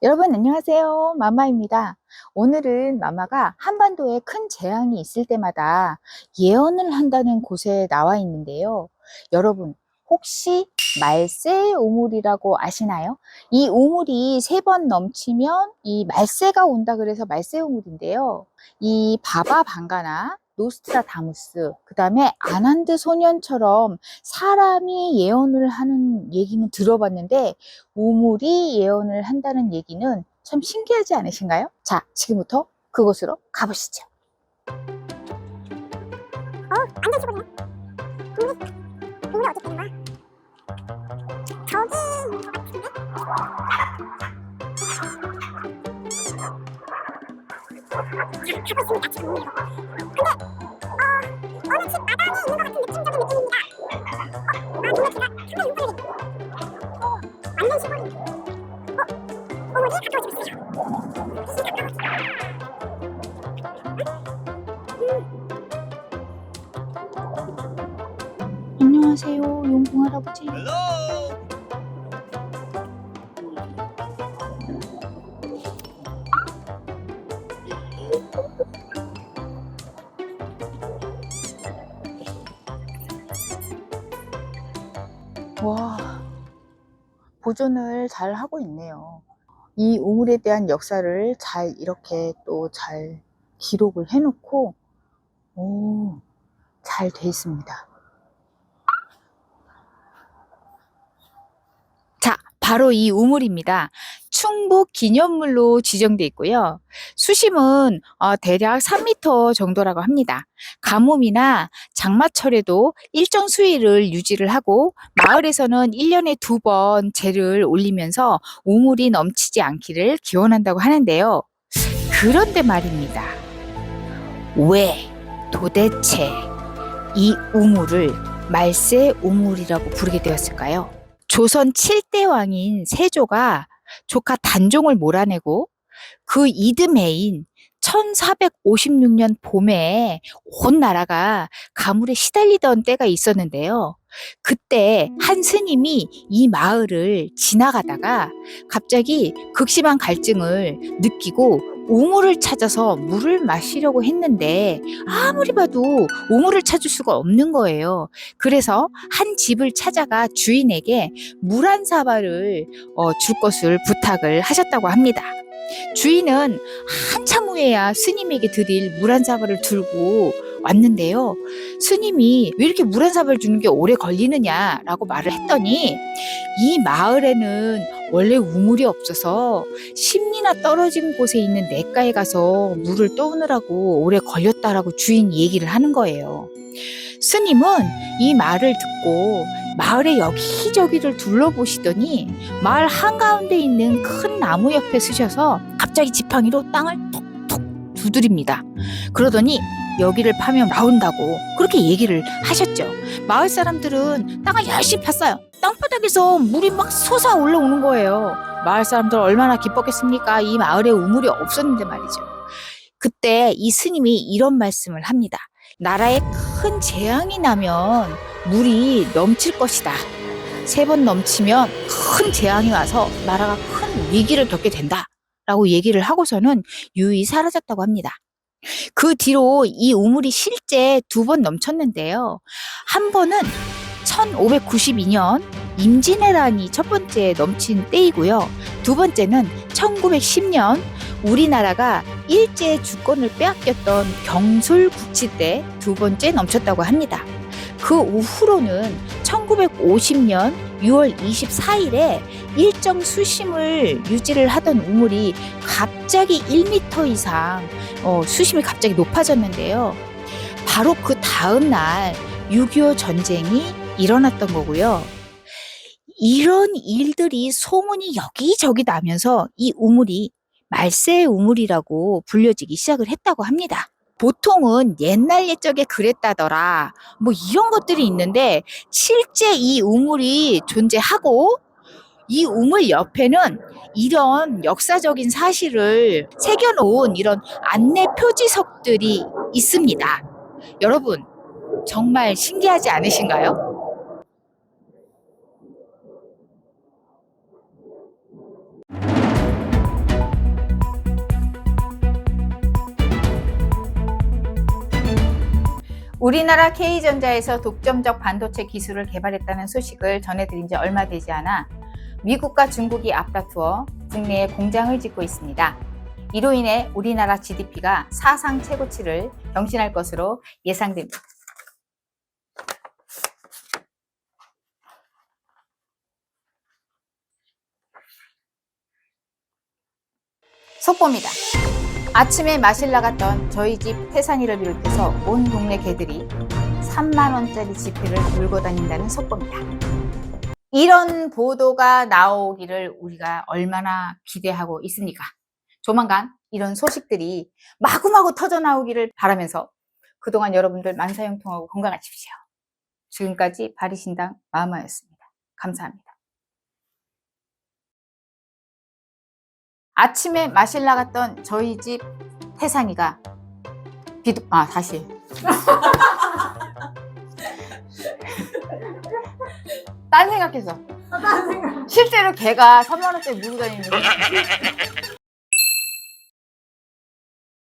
여러분 안녕하세요. 마마입니다. 오늘은 마마가 한반도에 큰 재앙이 있을 때마다 예언을 한다는 곳에 나와 있는데요. 여러분 혹시 말세 우물이라고 아시나요? 이 우물이 3번 넘치면 이 말세가 온다 그래서 말세 우물인데요. 이 바바 방가나 노스트라다무스, 그 다음에 아난드 소년처럼 사람이 예언을 하는 얘기는 들어봤는데 우물이 예언을 한다는 얘기는 참 신기하지 않으신가요? 자, 지금부터 그곳으로 가보시죠. 완전 시골이네. 우물이 어디 있는 거야? 저기인 것 같은데? 자, 가고 있습니다. 지금 우물이로. 근데 어느 집 마당에 있는 것 같은 느낌적인 느낌입니다. 근데 제가 상당히 우물이 완전 시골이네. 우물이 가까워지고 있어요. 안녕하세요, 용궁 할아버지. 와, 보존을 잘 하고 있네요. 이 우물에 대한 역사를 잘 이렇게 또 잘 기록을 해놓고 잘 돼 있습니다. 자, 바로 이 우물입니다. 충북 기념물로 지정돼 있고요. 수심은 대략 3m 정도라고 합니다. 가뭄이나 장마철에도 일정 수위를 유지를 하고 마을에서는 1년에 2번 제를 올리면서 우물이 넘치지 않기를 기원한다고 하는데요. 그런데 말입니다. 왜 도대체 이 우물을 말세 우물이라고 부르게 되었을까요? 조선 7대 왕인 세조가 조카 단종을 몰아내고 그 이듬해인 1456년 봄에 온 나라가 가물에 시달리던 때가 있었는데요. 그때 한 스님이 이 마을을 지나가다가 갑자기 극심한 갈증을 느끼고 우물을 찾아서 물을 마시려고 했는데 아무리 봐도 우물을 찾을 수가 없는 거예요. 그래서 한 집을 찾아가 주인에게 물 한 사발을 줄 것을 부탁을 하셨다고 합니다. 주인은 한참 후에야 스님에게 드릴 물 한 사발을 들고 왔는데요. 스님이 왜 이렇게 물 한 사발 주는 게 오래 걸리느냐라고 말을 했더니 이 마을에는 원래 우물이 없어서 10리나 떨어진 곳에 있는 냇가에 가서 물을 떠오느라고 오래 걸렸다라고 주인이 얘기를 하는 거예요. 스님은 이 말을 듣고 마을의 여기저기를 둘러보시더니 마을 한가운데 있는 큰 나무 옆에 서셔서 갑자기 지팡이로 땅을 톡톡 두드립니다. 그러더니 여기를 파면 나온다고 그렇게 얘기를 하셨죠. 마을 사람들은 땅을 열심히 팠어요. 땅바닥에서 물이 막 솟아 올라오는 거예요. 마을 사람들 얼마나 기뻤겠습니까? 이 마을에 우물이 없었는데 말이죠. 그때 이 스님이 이런 말씀을 합니다. 나라에 큰 재앙이 나면 물이 넘칠 것이다. 3번 넘치면 큰 재앙이 와서 나라가 큰 위기를 겪게 된다. 라고 얘기를 하고서는 유유히 사라졌다고 합니다. 그 뒤로 이 우물이 실제 2번 넘쳤는데요. 한 번은 1592년 임진왜란이 첫 번째 넘친 때이고요. 두 번째는 1910년 우리나라가 일제 주권을 빼앗겼던 경술국치 때 2번째 넘쳤다고 합니다. 그 후로는 1950년 6월 24일에 일정 수심을 유지를 하던 우물이 갑자기 1m 이상 수심이 갑자기 높아졌는데요. 바로 그 다음 날 6.25 전쟁이 일어났던 거고요. 이런 일들이 소문이 여기저기 나면서 이 우물이 말세 우물이라고 불려지기 시작을 했다고 합니다. 보통은 옛날 옛적에 그랬다더라 뭐 이런 것들이 있는데 실제 이 우물이 존재하고 이 우물 옆에는 이런 역사적인 사실을 새겨놓은 이런 안내 표지석들이 있습니다. 여러분 정말 신기하지 않으신가요? 우리나라 K전자에서 독점적 반도체 기술을 개발했다는 소식을 전해드린 지 얼마 되지 않아 미국과 중국이 앞다투어 국내에 공장을 짓고 있습니다. 이로 인해 우리나라 GDP가 사상 최고치를 경신할 것으로 예상됩니다. 속보입니다. 아침에 마실 나갔던 저희 집 태산이를 비롯해서 온 동네 개들이 3만 원짜리 지폐를 물고 다닌다는 속보입니다. 이런 보도가 나오기를 우리가 얼마나 기대하고 있습니까? 조만간 이런 소식들이 마구마구 터져 나오기를 바라면서 그동안 여러분들 만사형통하고 건강하십시오. 지금까지 바리신당 마마였습니다. 감사합니다. 아침에 마실 나갔던 저희 집 태상이가 다시 딴 생각해서 실제로 걔가 3만 원짜리 물고 다니는 거